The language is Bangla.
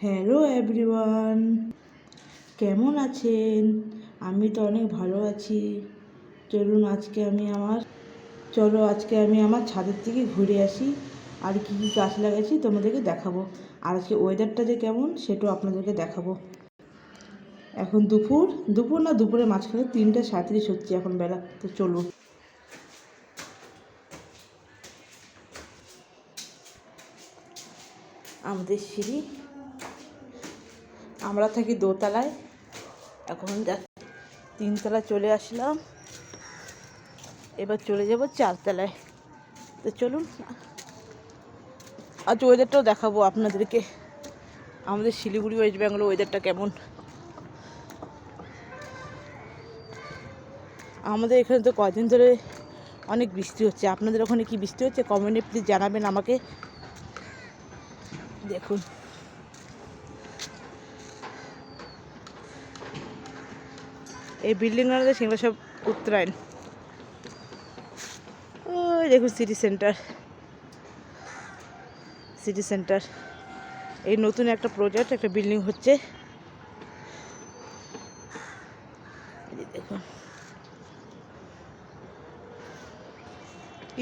হ্যালো এভরিওয়ান, কেমন আছেন? আমি তো অনেক ভালো আছি। আজকে আমি আমার ছাদের থেকে ঘুরে আসি আর কী কী গাছ লাগাচ্ছি তোমাদেরকে দেখাবো। আর আজকে ওয়েদারটা যে কেমন সেটাও আপনাদেরকে দেখাবো। এখন দুপুরের মাঝখানে 3:37 হচ্ছে এখন বেলা। তো চলুন। আমাদের সিঁড়ি, আমরা থাকি দোতলায়, এখন 3তলায় চলে আসলাম। এবার চলে যাব 4তলায়। তো চলুন, আজ ওয়েদারটাও দেখাবো আপনাদেরকে। আমাদের শিলিগুড়ি ওয়েস্ট বেঙ্গল ওয়েদারটা কেমন। আমাদের এখানে তো কয়দিন ধরে অনেক বৃষ্টি হচ্ছে। আপনাদের ওখানে কি বৃষ্টি হচ্ছে? কমেন্টে প্লিজ জানাবেন আমাকে। দেখুন, এই বিল্ডিংগুলো সেগুলো সব উত্তরায়ণ। ওই দেখুন সিটি সেন্টার। এই নতুন একটা প্রজেক্ট, একটা বিল্ডিং হচ্ছে। দেখুন,